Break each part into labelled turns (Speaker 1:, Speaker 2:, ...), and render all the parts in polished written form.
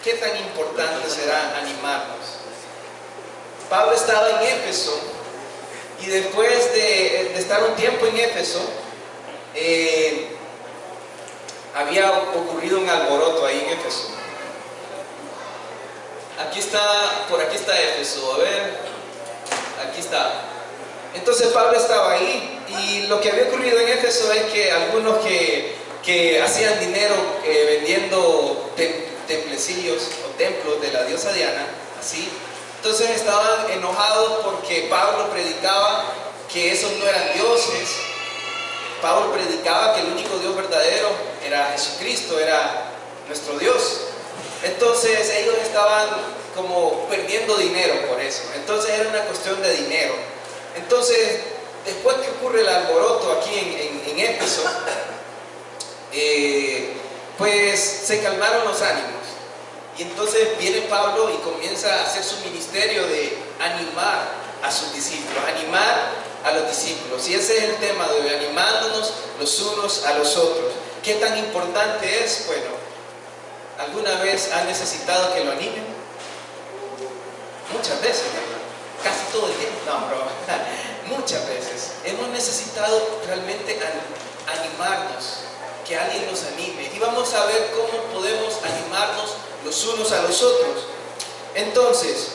Speaker 1: ¿Qué tan importante será animarnos? Pablo estaba en Éfeso y después de estar un tiempo en Éfeso, había ocurrido un alboroto ahí en Éfeso. Por aquí está Éfeso, a ver, aquí está. Entonces Pablo estaba ahí y lo que había ocurrido en Éfeso es que algunos que hacían dinero vendiendo templecillos o templos de la diosa Diana, así, entonces estaban enojados porque Pablo predicaba que esos no eran dioses. Pablo predicaba que el único Dios verdadero era Jesucristo, era nuestro Dios. Entonces ellos estaban como perdiendo dinero por eso. Entonces era una cuestión de dinero. Entonces, después que ocurre el alboroto aquí en Éfeso, pues se calmaron los ánimos. Y entonces viene Pablo y comienza a hacer su ministerio de animar a sus discípulos, animar a los discípulos. Y ese es el tema de hoy, animándonos los unos a los otros. ¿Qué tan importante es? Bueno, ¿alguna vez han necesitado que lo animen? Muchas veces, casi todo el tiempo. No, bro. Muchas veces hemos necesitado realmente animarnos, que alguien nos anime. Y vamos a ver cómo podemos animarnos los unos a los otros. Entonces,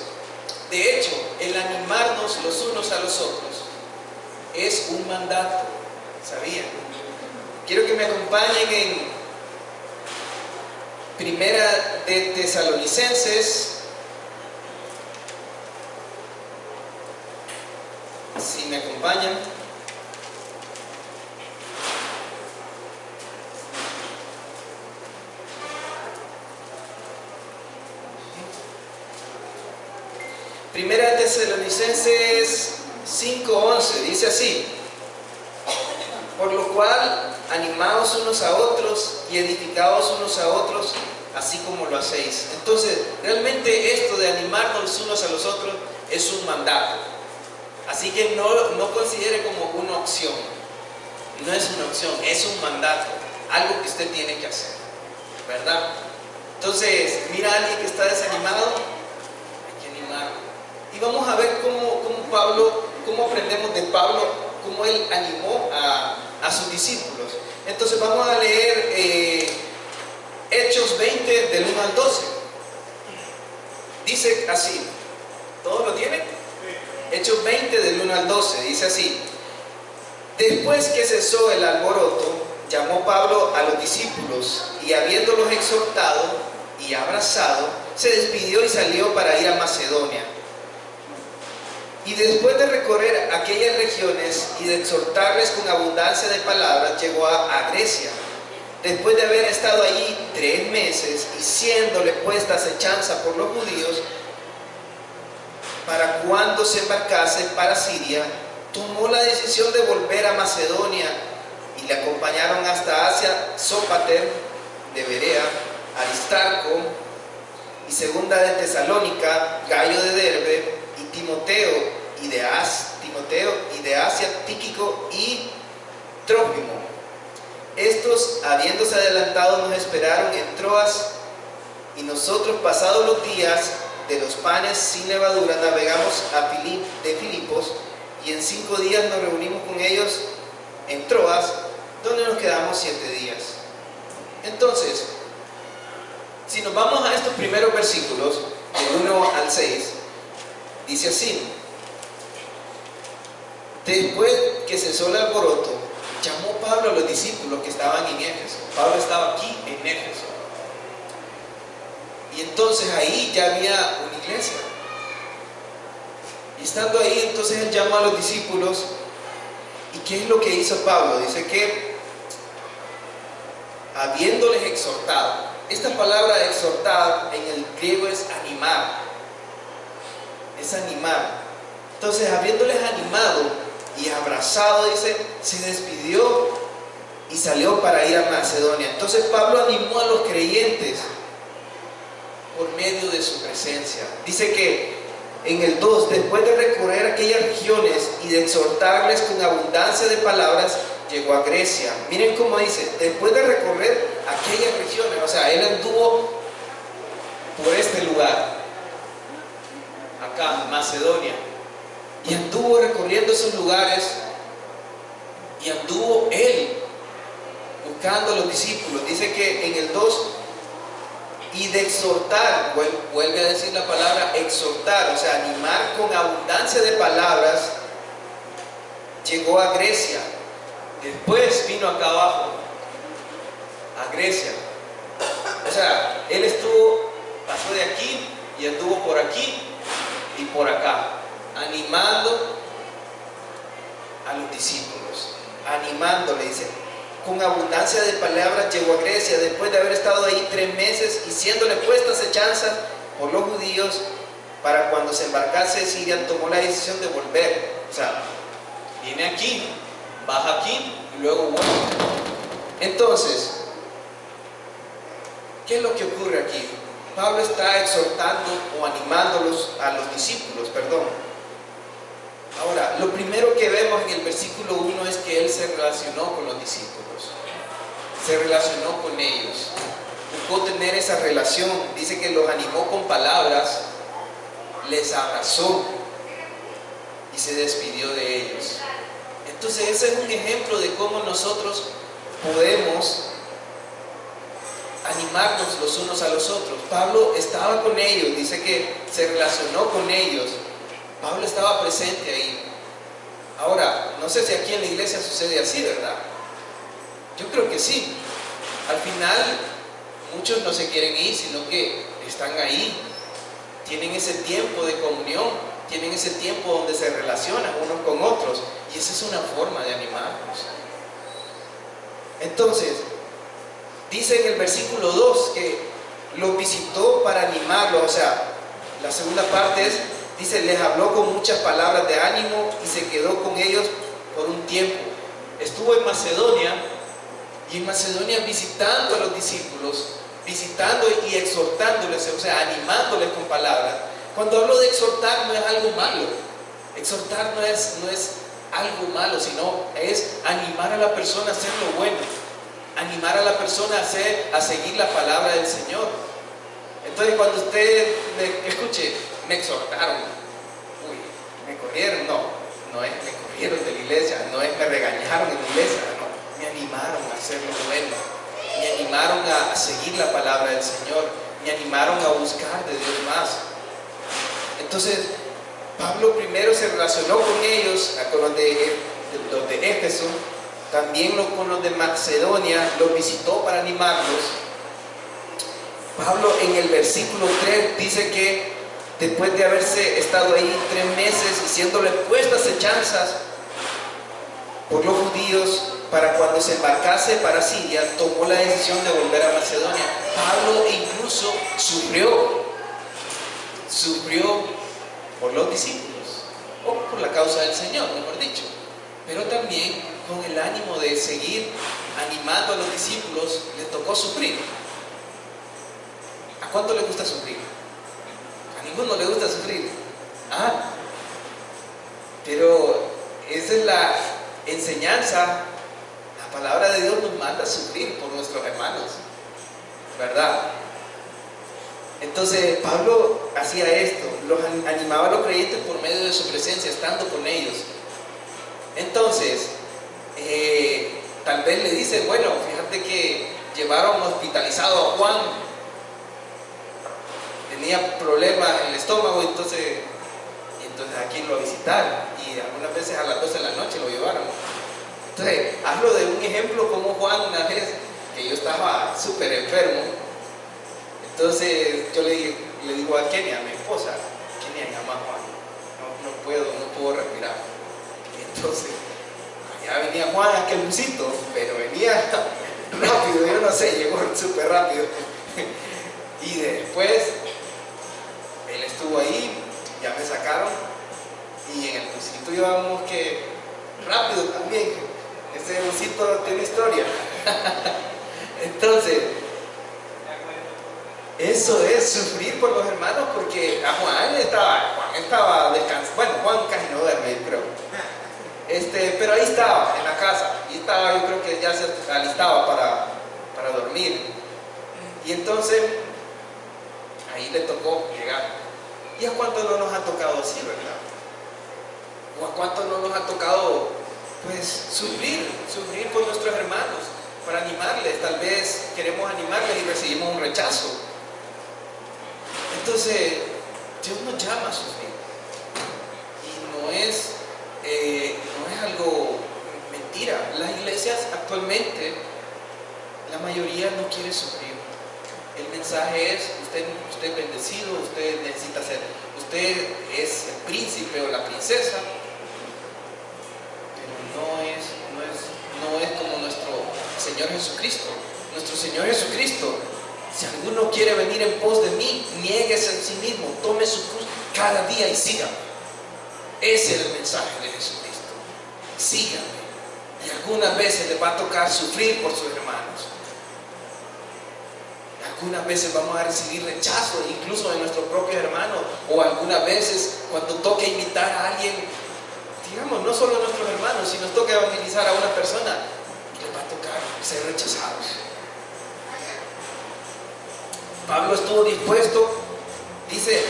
Speaker 1: de hecho, el animarnos los unos a los otros es un mandato, ¿sabían? Quiero que me acompañen en Primera de Tesalonicenses. Si me acompañan. Primera de Tesalonicenses 5:11 dice así: por lo cual animaos unos a otros y edificaos unos a otros, así como lo hacéis. Entonces, realmente esto de animarnos los unos a los otros es un mandato. Así que no considere como una opción. No es una opción, es un mandato, algo que usted tiene que hacer, ¿verdad? Entonces, mira a alguien que está desanimado, hay que animarlo. Y vamos a ver cómo aprendemos de Pablo, cómo él animó a sus discípulos. Entonces vamos a leer Hechos 20 del 1 al 12. Dice así, ¿todos lo tienen? Hechos 20 del 1 al 12, dice así: después que cesó el alboroto, llamó Pablo a los discípulos y habiéndolos exhortado y abrazado, se despidió y salió para ir a Macedonia. Y después de recorrer aquellas regiones y de exhortarles con abundancia de palabras, llegó a Grecia. Después de haber estado allí 3 meses y siéndole puesta acechanza por los judíos, para cuando se embarcase para Siria, tomó la decisión de volver a Macedonia y le acompañaron hasta Asia Sópater de Berea, Aristarco y segunda de Tesalónica, Gayo de Derbe y Timoteo y de Asia Tíquico y Trófimo. Estos, habiéndose adelantado, nos esperaron en Troas, y nosotros, pasados los días de los panes sin levadura, navegamos de Filipos, y en 5 días nos reunimos con ellos en Troas, donde nos quedamos 7 días. Entonces, si nos vamos a estos primeros versículos, del 1 al 6, dice así: después que cesó el alboroto, llamó Pablo a los discípulos que estaban en Éfeso. Pablo estaba aquí en Éfeso. Y entonces ahí ya había una iglesia. Y estando ahí, entonces él llamó a los discípulos. ¿Y qué es lo que hizo Pablo? Dice que habiéndoles exhortado. Esta palabra exhortar en el griego es animar. Es animar. Entonces, habiéndoles animado y abrazado, dice, se despidió y salió para ir a Macedonia. Entonces Pablo animó a los creyentes por medio de su presencia. Dice que en el 2, después de recorrer aquellas regiones y de exhortarles con abundancia de palabras, llegó a Grecia. Miren cómo dice, después de recorrer aquellas regiones, o sea, él anduvo por Macedonia. Y anduvo recorriendo esos lugares y anduvo él buscando a los discípulos. Dice que en el 2, y de exhortar, vuelve a decir la palabra exhortar, o sea, animar con abundancia de palabras, llegó a Grecia. Después vino acá abajo, a Grecia. O sea, él pasó de aquí y anduvo por aquí y por acá, animando a los discípulos, animándole, dice, con abundancia de palabras llegó a Grecia, después de haber estado ahí 3 meses y siéndole puesta acechanza por los judíos, para cuando se embarcase de Siria, tomó la decisión de volver. O sea, viene aquí, baja aquí y luego vuelve. Entonces, ¿qué es lo que ocurre aquí? Pablo está exhortando o animándolos a los discípulos, perdón. Ahora, lo primero que vemos en el versículo 1 es que él se relacionó con los discípulos, se relacionó con ellos, buscó tener esa relación. Dice que los animó con palabras, les abrazó y se despidió de ellos. Entonces ese es un ejemplo de cómo nosotros podemos animarnos los unos a los otros. Pablo estaba con ellos, dice que se relacionó con ellos. Pablo estaba presente ahí. Ahora, no sé si aquí en la iglesia sucede así, ¿verdad? Yo creo que sí. Al final, muchos no se quieren ir, sino que están ahí. Tienen ese tiempo de comunión, tienen ese tiempo donde se relacionan unos con otros. Y esa es una forma de animarnos. Entonces, dice en el versículo 2 que los visitó para animarlo. O sea, la segunda parte es, dice, les habló con muchas palabras de ánimo y se quedó con ellos por un tiempo. Estuvo en Macedonia, y en Macedonia visitando a los discípulos, visitando y exhortándoles, o sea, animándoles con palabras. Cuando hablo de exhortar, no es algo malo. Exhortar no es algo malo, sino es animar a la persona a hacer lo bueno, animar a la persona a seguir la palabra del Señor. Entonces, cuando usted escuche, me exhortaron, me corrieron, no es me corrieron de la iglesia, no es me regañaron en la iglesia, no, me animaron a hacer lo bueno, me animaron a seguir la palabra del Señor, me animaron a buscar de Dios más. Entonces, Pablo primero se relacionó con ellos, con los de Éfeso, también con los de Macedonia, los visitó para animarlos. Pablo en el versículo 3 dice que después de haberse estado ahí 3 meses y siéndole puestas acechanzas por los judíos, para cuando se embarcase para Siria, tomó la decisión de volver a Macedonia. Pablo incluso sufrió por los discípulos, o por la causa del Señor, mejor dicho, pero también con el ánimo de seguir animando a los discípulos, le tocó sufrir. ¿A cuánto le gusta sufrir? A ninguno le gusta sufrir. Pero esa es la enseñanza. La palabra de Dios nos manda a sufrir por nuestros hermanos, ¿verdad? Entonces Pablo hacía esto, los animaba a los creyentes por medio de su presencia, estando con ellos. Entonces, tal vez le dice, bueno, fíjate que llevaron hospitalizado a Juan, tenía problemas en el estómago, entonces aquí lo visitaron, y algunas veces a las 12 de la noche lo llevaron. Entonces, hablo de un ejemplo como Juan, una vez que yo estaba súper enfermo. Entonces yo le digo a Kenia, a mi esposa, Kenia, llama a Juan, no puedo respirar. Entonces, ya venía Juan, aquel busito, pero venía rápido, yo no sé, llegó súper rápido. Y después, él estuvo ahí, ya me sacaron, y en el busito íbamos que rápido también. Ese busito tiene historia. Entonces, eso es sufrir por los hermanos, porque a Juan estaba descansando. Bueno, Juan casi no duerme, yo creo. Pero ahí estaba, en la casa. Y estaba, yo creo que ya se alistaba para dormir. Y entonces, ahí le tocó llegar. ¿Y a cuánto no nos ha tocado así, verdad? ¿O a cuánto no nos ha tocado, pues, sufrir por nuestros hermanos, para animarles? Tal vez queremos animarles y recibimos un rechazo. Entonces, Dios nos llama a sufrir. Y no es algo mentira. Las iglesias actualmente, la mayoría no quiere sufrir. El mensaje es: usted es bendecido, usted necesita ser, usted es el príncipe o la princesa, pero no es como nuestro Señor Jesucristo. Nuestro Señor Jesucristo: si alguno quiere venir en pos de mí, niéguese en sí mismo, tome su cruz cada día y sígame. Ese es el mensaje de Jesucristo. Sígame. Y algunas veces les va a tocar sufrir por sus hermanos. Algunas veces vamos a recibir rechazo, incluso de nuestros propios hermanos, o algunas veces cuando toque invitar a alguien, digamos, no solo a nuestros hermanos, si nos toca evangelizar a una persona, les va a tocar ser rechazados. Pablo estuvo dispuesto, dice,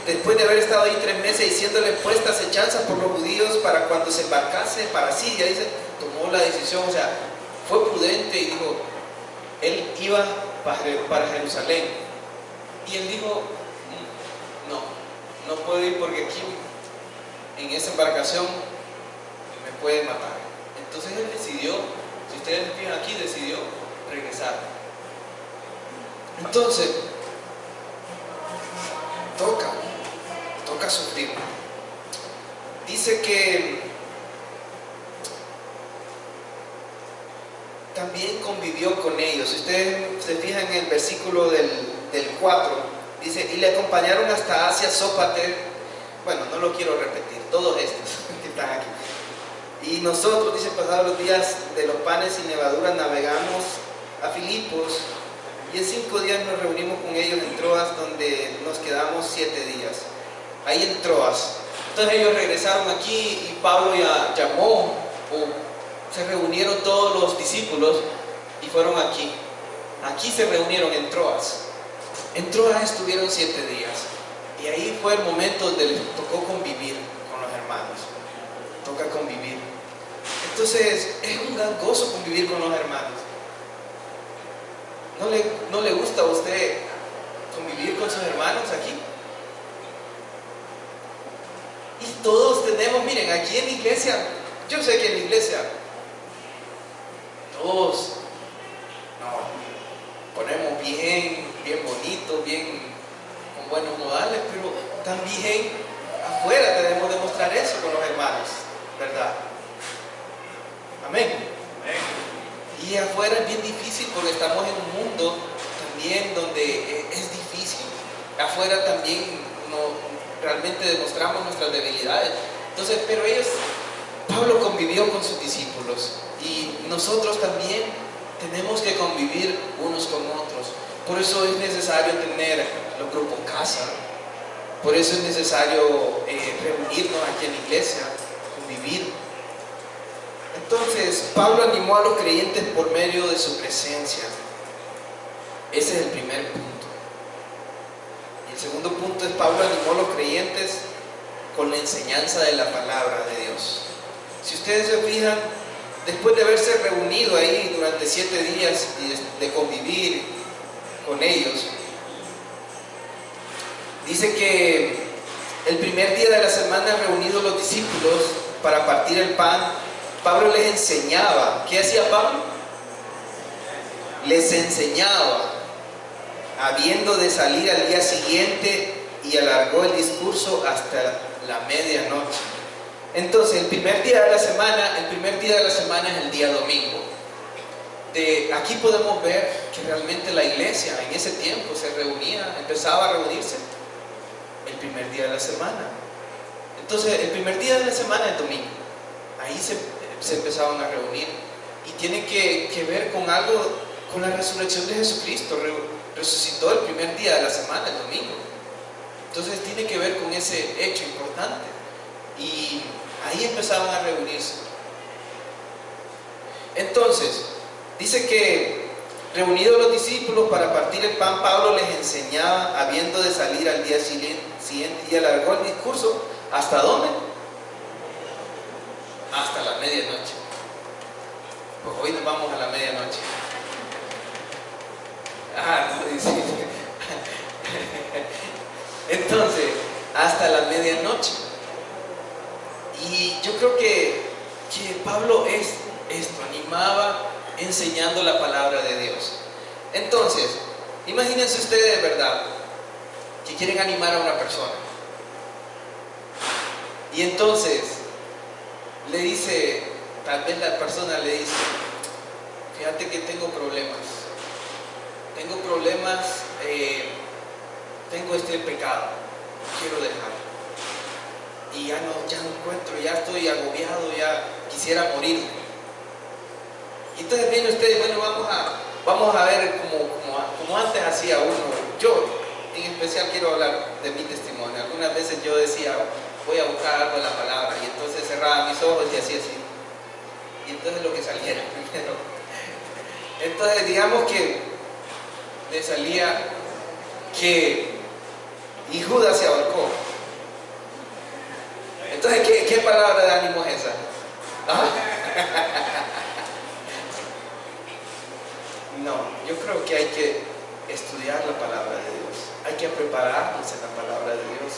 Speaker 1: después de haber estado ahí 3 meses y siéndole puesta acechanza por los judíos para cuando se embarcase para Siria, dice, tomó la decisión, o sea, fue prudente y dijo, él iba para Jerusalén, y él dijo, no puedo ir porque aquí en esa embarcación me puede matar. Entonces él decidió, si ustedes fijan aquí, decidió regresar. Entonces toca sufrir. Dice que también convivió con ellos. Si ustedes se fijan en el versículo del 4, dice, y le acompañaron hasta Asia, Sópater. Bueno, no lo quiero repetir, todos estos que están aquí. Y nosotros, dice, pasados los días de los panes y levaduras, navegamos a Filipos, y en 5 días nos reunimos con ellos en Troas, donde nos quedamos 7 días. Ahí en Troas. Entonces ellos regresaron aquí y Pablo ya llamó, se reunieron todos los discípulos y fueron aquí. Aquí se reunieron en Troas. En Troas estuvieron 7 días. Y ahí fue el momento donde les tocó convivir con los hermanos. Toca convivir. Entonces es un gran gozo convivir con los hermanos. ¿No le gusta a usted convivir con sus hermanos aquí? Y todos tenemos, miren, aquí en la iglesia, yo sé que en la iglesia todos ponemos bien bonito, bien con buenos modales, pero también afuera debemos demostrar eso con los hermanos, ¿verdad? Amén. Y afuera es bien difícil porque estamos en un mundo también donde es difícil. Afuera también realmente demostramos nuestras debilidades. Entonces, pero Pablo convivió con sus discípulos y nosotros también tenemos que convivir unos con otros. Por eso es necesario tener los grupos casa. Por eso es necesario reunirnos aquí en la iglesia, convivir. Entonces, Pablo animó a los creyentes por medio de su presencia. Ese es el primer punto. Y el segundo punto es: Pablo animó a los creyentes con la enseñanza de la palabra de Dios. Si ustedes se fijan, después de haberse reunido ahí durante 7 días y de convivir con ellos, dice que el primer día de la semana, reunidos los discípulos para partir el pan, Pablo les enseñaba. ¿Qué hacía Pablo? Les enseñaba, habiendo de salir al día siguiente, y alargó el discurso hasta la medianoche. Entonces, el primer día de la semana es el día domingo. Aquí podemos ver que realmente la iglesia en ese tiempo empezaba a reunirse el primer día de la semana. Entonces, el primer día de la semana es domingo. Ahí se empezaban a reunir, y tiene que ver con algo, con la resurrección de Jesucristo. Resucitó el primer día de la semana, el domingo. Entonces tiene que ver con ese hecho importante, y ahí empezaban a reunirse. Entonces dice que Reunidos los discípulos para partir el pan, Pablo les enseñaba, habiendo de salir al día siguiente, y alargó el discurso. ¿Hasta dónde? Hasta la medianoche. Pues hoy nos vamos a la medianoche. No dice. Entonces, hasta la medianoche. Y yo creo que Pablo esto animaba enseñando la palabra de Dios. Entonces, imagínense ustedes de verdad que quieren animar a una persona. Y entonces le dice, tal vez la persona le dice, fíjate que tengo problemas, tengo este pecado, quiero dejarlo. Y ya no encuentro, ya estoy agobiado, ya quisiera morir. Y entonces viene usted y bueno, vamos a ver como antes hacía uno. Yo en especial quiero hablar de mi testimonio. Algunas veces yo decía, voy a buscar algo en la palabra, y entonces cerraba mis ojos y hacía así. Y entonces lo que saliera primero. Entonces digamos que le salía y Judas se ahorcó. Entonces, ¿qué palabra de ánimo es esa? No, yo creo que hay que estudiar la palabra de Dios. Hay que prepararnos en la palabra de Dios.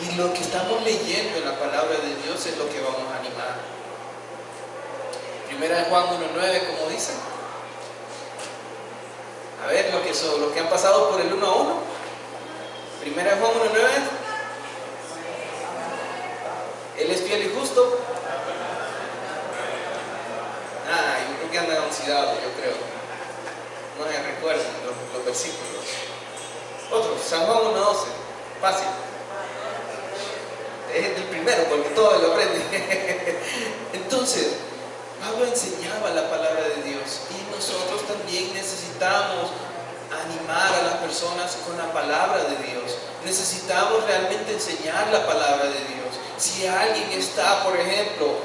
Speaker 1: Y lo que estamos leyendo en la palabra de Dios es lo que vamos a animar. Primera de Juan 1:9, ¿cómo dice? A ver, los que han pasado por el 1 a 1. Primera de Juan 1:9. Él es fiel y justo. Yo creo que andan oxidados, yo creo. No me recuerdo los versículos. Otro, San Juan 1:12. Fácil. Es el primero, porque todo lo aprende. Entonces, Pablo enseñaba la palabra de Dios, y nosotros también necesitamos animar a las personas con la palabra de Dios. Necesitamos realmente enseñar la palabra de Dios. Si alguien está, por ejemplo,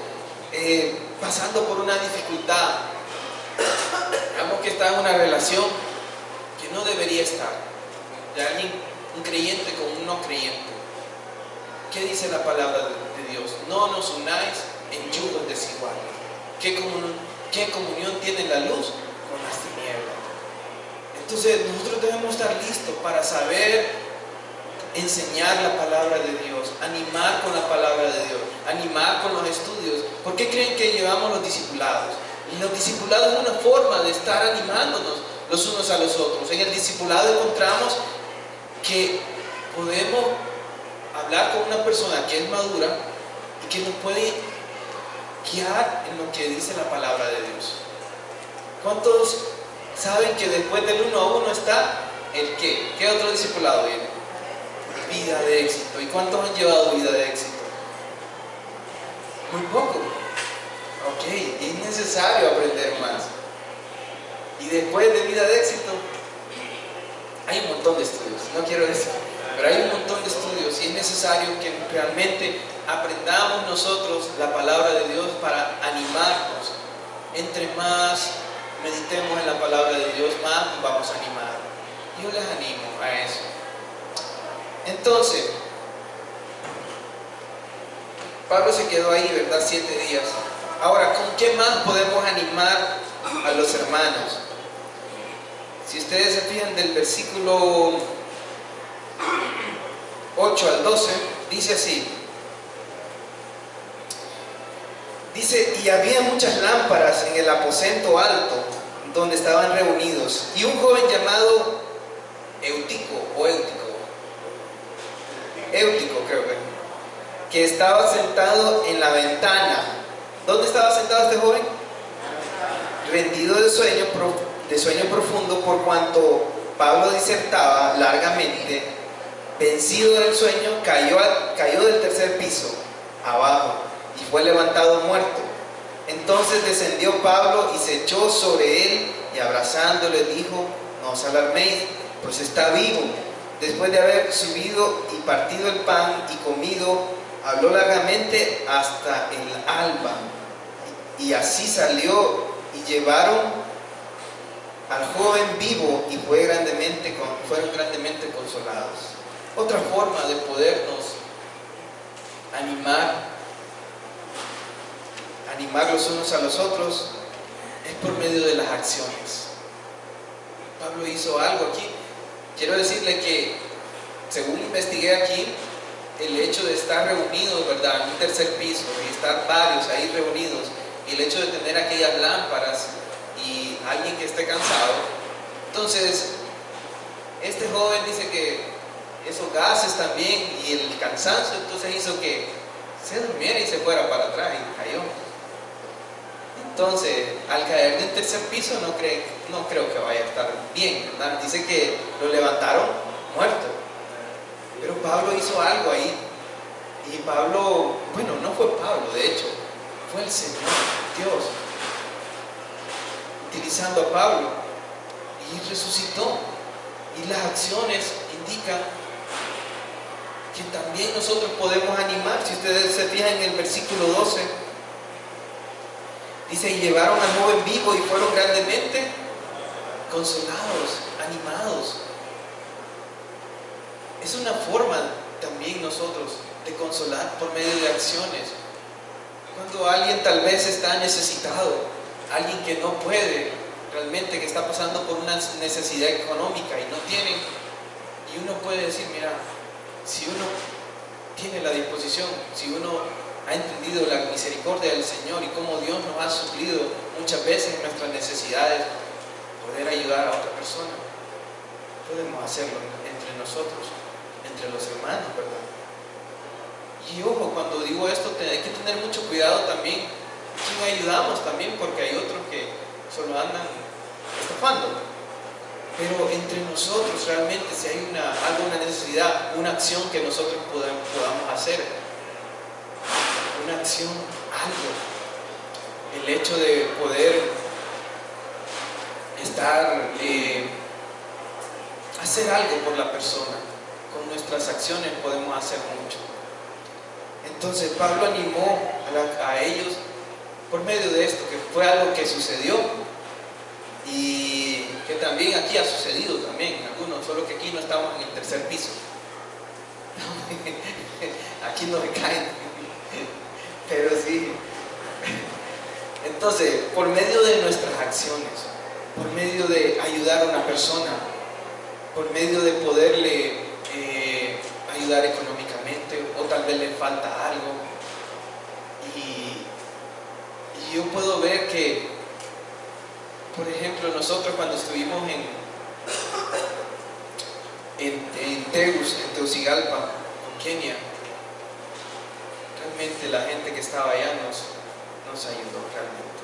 Speaker 1: pasando por una dificultad, digamos que está en una relación que no debería estar, de alguien, un creyente con un no creyente, ¿qué dice la palabra de Dios? No nos unáis en yugos desiguales. ¿Qué comunión tiene la luz con las tinieblas? Entonces nosotros debemos estar listos para saber enseñar la palabra de Dios, animar con la palabra de Dios, animar con los estudios. ¿Por qué creen que llevamos los discipulados? Y los discipulados es una forma de estar animándonos los unos a los otros. En el discipulado encontramos que podemos hablar con una persona que es madura y que nos puede guiar en lo que dice la palabra de Dios. ¿Cuántos saben que después del 1 a 1 está el qué? ¿Qué otro discipulado viene? Vida de éxito. ¿Y cuántos han llevado vida de éxito? Muy poco. Ok, es necesario aprender más. Y después de vida de éxito hay un montón de estudios, no quiero decir, pero hay un montón de estudios, y es necesario que realmente aprendamos nosotros la palabra de Dios para animarnos. Entre más meditemos en la palabra de Dios, más nos vamos a animar. Yo les animo a eso. Entonces, Pablo se quedó ahí, ¿verdad? 7 días. Ahora, ¿con qué más podemos animar a los hermanos? Si ustedes se fijan del versículo 8 al 12, dice así. Dice, y había muchas lámparas en el aposento alto donde estaban reunidos, y un joven llamado Éutico creo que estaba sentado en la ventana. ¿Dónde estaba sentado este joven? Rendido de sueño profundo, por cuanto Pablo disertaba largamente. Vencido del sueño, cayó del tercer piso abajo y fue levantado muerto. Entonces descendió Pablo y se echó sobre él, y abrazándole dijo: no os alarméis, pues está vivo. Después de haber subido y partido el pan y comido, habló largamente hasta el alba. Y así salió, y llevaron al joven vivo y fueron grandemente consolados. Otra forma de podernos animar los unos a los otros, es por medio de las acciones. Pablo hizo algo aquí. Quiero decirle que, según investigué aquí, el hecho de estar reunidos, ¿verdad?, en un tercer piso y estar varios ahí reunidos, y el hecho de tener aquellas lámparas y alguien que esté cansado, entonces este joven dice que esos gases también y el cansancio entonces hizo que se durmiera y se fuera para atrás y cayó. Entonces, al caer del tercer piso no creo que vaya a estar bien, ¿verdad? Dice que lo levantaron muerto. Pero Pablo hizo algo ahí. Y Pablo, bueno, no fue Pablo, de hecho, fue el Señor, Dios, utilizando a Pablo, y resucitó. Y las acciones indican que también nosotros podemos animar. Si ustedes se fijan en el versículo 12, dice: y llevaron al joven vivo y fueron grandemente consolados, animados. Es una forma también nosotros de consolar por medio de acciones. Cuando alguien tal vez está necesitado, alguien que no puede realmente, que está pasando por una necesidad económica y no tiene, y uno puede decir: mira, si uno tiene la disposición, si uno ha entendido la misericordia del Señor y cómo Dios nos ha suplido muchas veces nuestras necesidades, poder ayudar a otra persona, podemos hacerlo entre nosotros, entre los hermanos, ¿verdad? Y ojo, cuando digo esto, hay que tener mucho cuidado también quién ayudamos también, porque hay otros que solo andan estafando. Pero entre nosotros realmente, si hay alguna necesidad, una acción que nosotros podamos hacer, una acción, algo, el hecho de poder hacer algo por la persona, con nuestras acciones podemos hacer mucho. Entonces Pablo animó a ellos por medio de esto, que fue algo que sucedió y que también aquí ha sucedido también, algunos, solo que aquí no estamos en el tercer piso. Aquí no me caen, pero sí. Entonces, por medio de nuestras acciones, por medio de ayudar a una persona, por medio de poderle ayudar económicamente, o tal vez le falta algo, y yo puedo ver que, por ejemplo, nosotros cuando estuvimos en Tegucigalpa, en Kenia, realmente la gente que estaba allá nos ayudó realmente.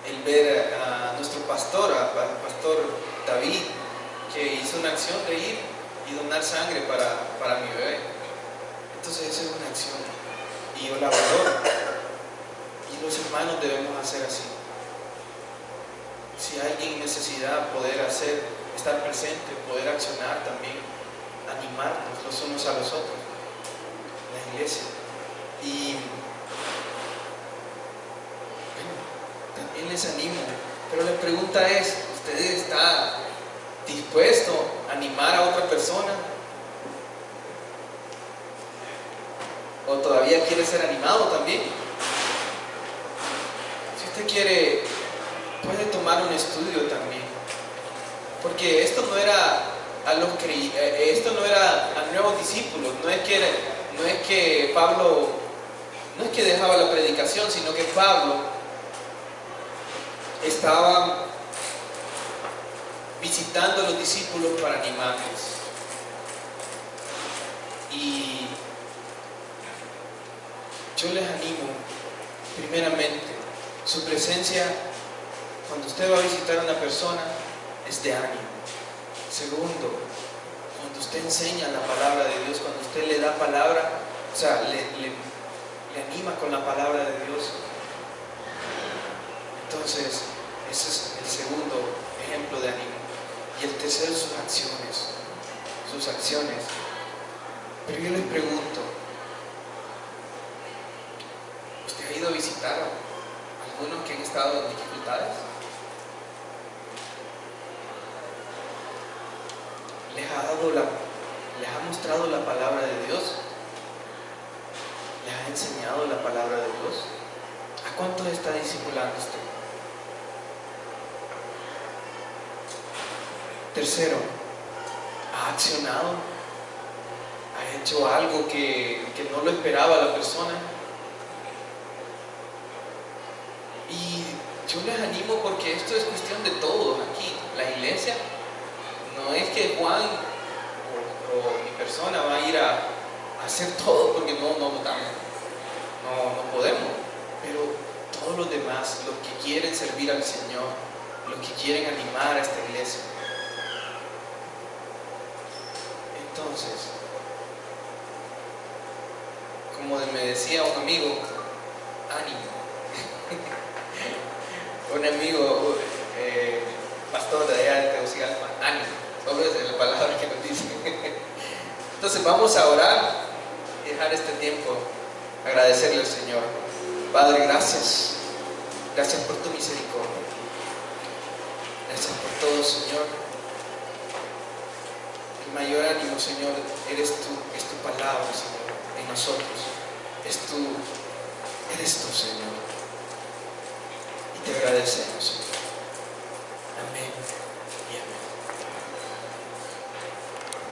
Speaker 1: El ver a nuestro pastor, al pastor David, que hizo una acción de ir y donar sangre para mi bebé. Entonces esa es una acción y yo la valoro, y los hermanos debemos hacer así. Si hay alguien en necesidad, poder estar presente, poder accionar también, animarnos los unos a los otros, la iglesia. Y bueno, también les animo, pero la pregunta es: ¿usted está dispuesto a animar a otra persona? ¿O todavía quiere ser animado también? Si usted quiere, puede tomar un estudio también, porque esto no era esto no era a nuevos discípulos. No es que Pablo no es que dejaba la predicación, sino que Pablo estaba visitando a los discípulos para animarlos. Y yo les animo, primeramente, su presencia cuando usted va a visitar a una persona es de ánimo. Segundo, cuando usted enseña la palabra de Dios, cuando usted le da palabra, o sea, le anima con la palabra de Dios. Entonces, ese es el segundo ejemplo de ánimo. Y el tercero, sus acciones. Pero yo les pregunto, ¿usted ha ido a visitar a algunos que han estado en dificultades? les ha mostrado la palabra de Dios? ¿Les ha enseñado la palabra de Dios? ¿A cuántos está discipulando usted? Tercero, ¿ha accionado? ¿Ha hecho algo que no lo esperaba la persona? Y yo les animo, porque esto es cuestión de todos aquí. La iglesia no es que Juan o mi persona va a ir a hacer todo, porque no podemos. Pero todos los demás, los que quieren servir al Señor, los que quieren animar a esta iglesia. Entonces, como me decía un amigo, ánimo. Un amigo, pastor de allá de Tegucigalpa, ánimo. Solo es la palabra que nos dice. Entonces vamos a orar y dejar este tiempo, agradecerle al Señor. Padre, gracias. Gracias por tu misericordia. Gracias por todo, Señor. El mayor ánimo, Señor, eres tú, es tu palabra, Señor, en nosotros. Eres tú, Señor. Y te agradecemos, Señor.